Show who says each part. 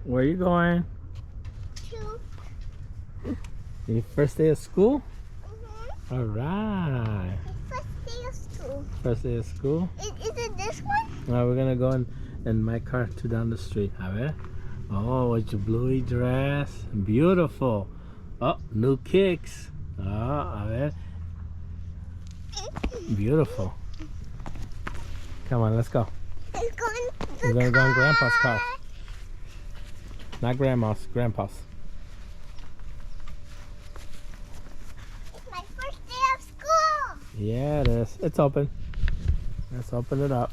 Speaker 1: Where are you going? Your first day of school? All right.
Speaker 2: First day of school.
Speaker 1: First day of school?
Speaker 2: Is it this one?
Speaker 1: Now we're gonna go in my car to down the street. A ver. Oh, with your bluey dress. Beautiful. Oh, new kicks. Oh, a ver. Beautiful. Come on, let's go. We're gonna go in Grandpa's car. Not Grandma's, Grandpa's.
Speaker 2: It's my first day of school.
Speaker 1: Yeah, it is. It's open. Let's open it up.